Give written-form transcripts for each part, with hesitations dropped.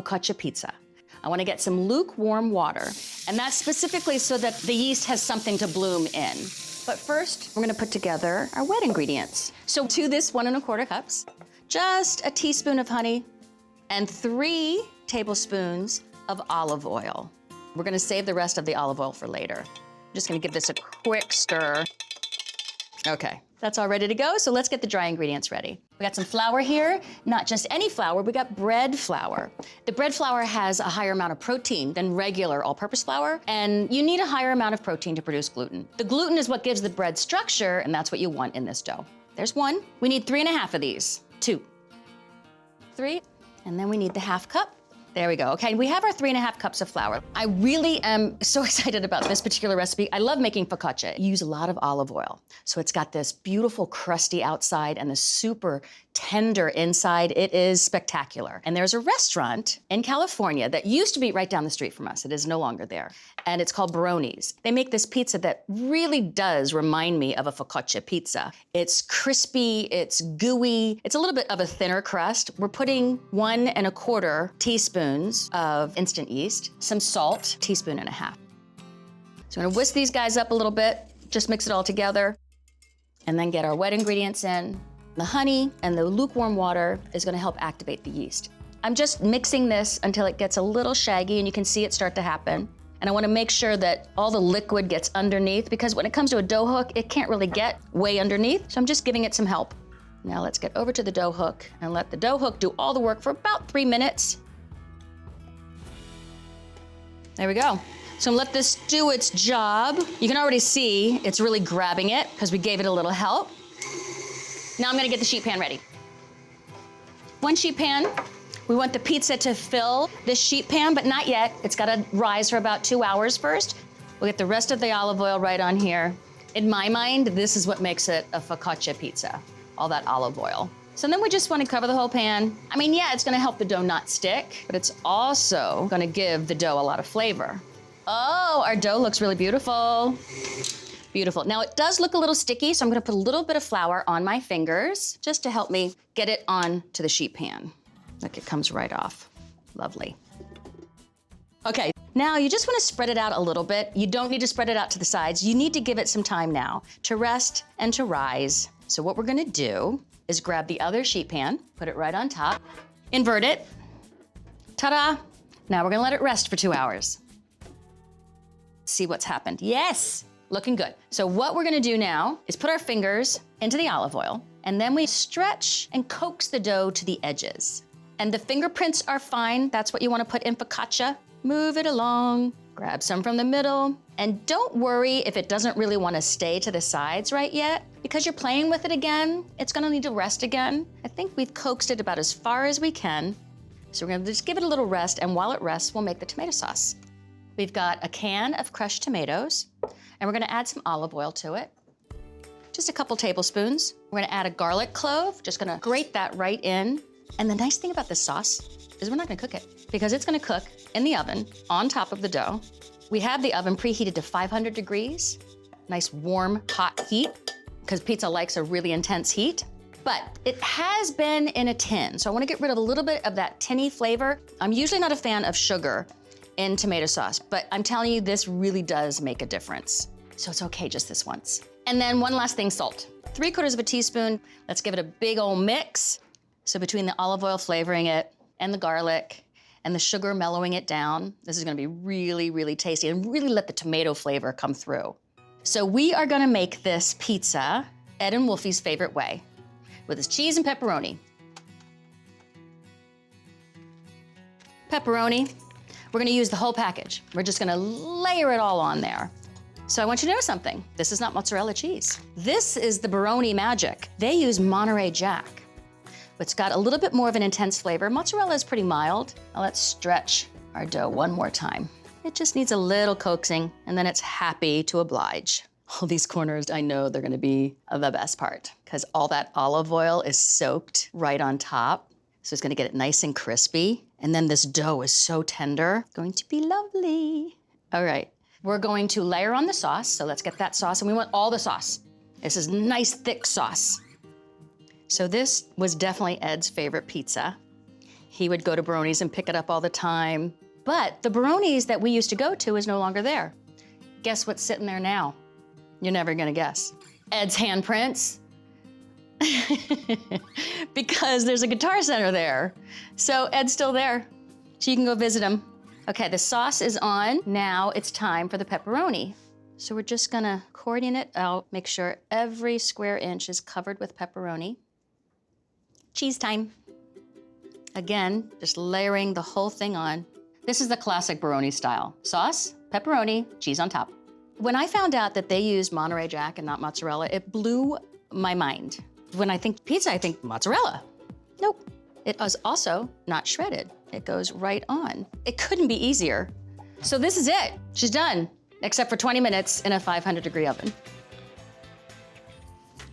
focaccia pizza. I wanna get some lukewarm water, and that's specifically so that the yeast has something to bloom in. But first, we're gonna put together our wet ingredients. So to this 1 1/4 cups, just a teaspoon of honey and 3 tablespoons of olive oil. We're gonna save the rest of the olive oil for later. I'm just gonna give this a quick stir. Okay, that's all ready to go, so let's get the dry ingredients ready. We got some flour here, not just any flour, we got bread flour. The bread flour has a higher amount of protein than regular all-purpose flour, and you need a higher amount of protein to produce gluten. The gluten is what gives the bread structure, and that's what you want in this dough. There's 1. We need 3 1/2 of these. 2, 3, and then we need the 1/2 cup. There we go. Okay, we have our 3 1/2 cups of flour. I really am so excited about this particular recipe. I love making focaccia. You use a lot of olive oil. So it's got this beautiful crusty outside and the super tender inside. It is spectacular. And there's a restaurant in California that used to be right down the street from us. It is no longer there. And it's called Valeries. They make this pizza that really does remind me of a focaccia pizza. It's crispy, it's gooey, it's a little bit of a thinner crust. We're putting 1 1/4 teaspoons of instant yeast, some salt, 1.5 teaspoons. So I'm gonna whisk these guys up a little bit, just mix it all together, and then get our wet ingredients in. The honey and the lukewarm water is gonna help activate the yeast. I'm just mixing this until it gets a little shaggy and you can see it start to happen. And I wanna make sure that all the liquid gets underneath, because when it comes to a dough hook, it can't really get way underneath, so I'm just giving it some help. Now let's get over to the dough hook and let the dough hook do all the work for about 3 minutes. There we go. So let this do its job. You can already see it's really grabbing it because we gave it a little help. Now I'm gonna get the sheet pan ready. 1 sheet pan. We want the pizza to fill this sheet pan, but not yet. It's gotta rise for about 2 hours first. We'll get the rest of the olive oil right on here. In my mind, this is what makes it a focaccia pizza, all that olive oil. So then we just wanna cover the whole pan. I mean, yeah, it's gonna help the dough not stick, but it's also gonna give the dough a lot of flavor. Oh, our dough looks really beautiful. Beautiful. Now it does look a little sticky, so I'm gonna put a little bit of flour on my fingers just to help me get it on to the sheet pan. Look, it comes right off. Lovely. Okay, now you just wanna spread it out a little bit. You don't need to spread it out to the sides. You need to give it some time now to rest and to rise. So what we're gonna do is grab the other sheet pan, put it right on top, invert it. Ta-da! Now we're gonna let it rest for 2 hours. See what's happened. Yes! Looking good. So what we're gonna do now is put our fingers into the olive oil, and then we stretch and coax the dough to the edges. And the fingerprints are fine. That's what you wanna put in focaccia. Move it along, grab some from the middle, and don't worry if it doesn't really wanna stay to the sides right yet, because you're playing with it again, it's gonna need to rest again. I think we've coaxed it about as far as we can. So we're gonna just give it a little rest, and while it rests, we'll make the tomato sauce. We've got a can of crushed tomatoes, and we're gonna add some olive oil to it. Just a couple tablespoons. We're gonna add a garlic clove, just gonna grate that right in. And the nice thing about this sauce is we're not gonna cook it, because it's gonna cook in the oven on top of the dough. We have the oven preheated to 500 degrees, nice warm, hot heat, because pizza likes a really intense heat. But it has been in a tin, so I wanna get rid of a little bit of that tinny flavor. I'm usually not a fan of sugar in tomato sauce, but I'm telling you, this really does make a difference. So it's okay just this once. And then one last thing, salt. 3/4 teaspoon. Let's give it a big old mix. So between the olive oil flavoring it and the garlic and the sugar mellowing it down, this is gonna be really, really tasty and really let the tomato flavor come through. So we are gonna make this pizza Ed and Wolfie's favorite way, with his cheese and pepperoni. Pepperoni. We're gonna use the whole package. We're just gonna layer it all on there. So I want you to know something. This is not mozzarella cheese. This is the Baroni magic. They use Monterey Jack. It's got a little bit more of an intense flavor. Mozzarella is pretty mild. Now let's stretch our dough one more time. It just needs a little coaxing, and then it's happy to oblige. All these corners, I know they're gonna be the best part, because all that olive oil is soaked right on top. So it's gonna get it nice and crispy. And then this dough is so tender. Going to be lovely. All right, we're going to layer on the sauce. So let's get that sauce, and we want all the sauce. This is nice, thick sauce. So this was definitely Ed's favorite pizza. He would go to Baroni's and pick it up all the time. But the Baroni's that we used to go to is no longer there. Guess what's sitting there now? You're never gonna guess. Ed's handprints. Because there's a Guitar Center there. So Ed's still there. So you can go visit him. Okay, the sauce is on. Now it's time for the pepperoni. So we're just gonna accordion it out, make sure every square inch is covered with pepperoni. Cheese time. Again, just layering the whole thing on. This is the classic Baroni style. Sauce, pepperoni, cheese on top. When I found out that they used Monterey Jack and not mozzarella, it blew my mind. When I think pizza, I think mozzarella. Nope. It is also not shredded. It goes right on. It couldn't be easier. So this is it. She's done, except for 20 minutes in a 500-degree oven.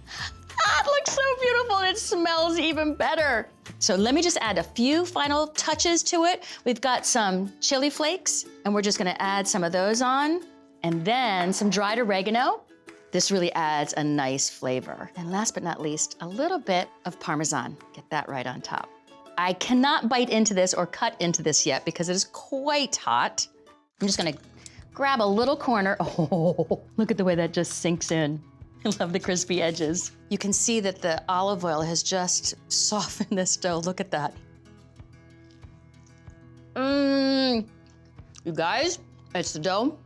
It looks so beautiful and it smells even better. So let me just add a few final touches to it. We've got some chili flakes, and we're just gonna add some of those on, and then some dried oregano. This really adds a nice flavor. And last but not least, a little bit of Parmesan. Get that right on top. I cannot bite into this or cut into this yet because it is quite hot. I'm just gonna grab a little corner. Oh, look at the way that just sinks in. I love the crispy edges. You can see that the olive oil has just softened this dough. Look at that. You guys, it's the dough,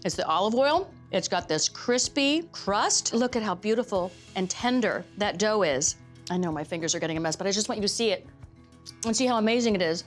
it's the olive oil, it's got this crispy crust. Look at how beautiful and tender that dough is. I know my fingers are getting a mess, but I just want you to see it and see how amazing it is.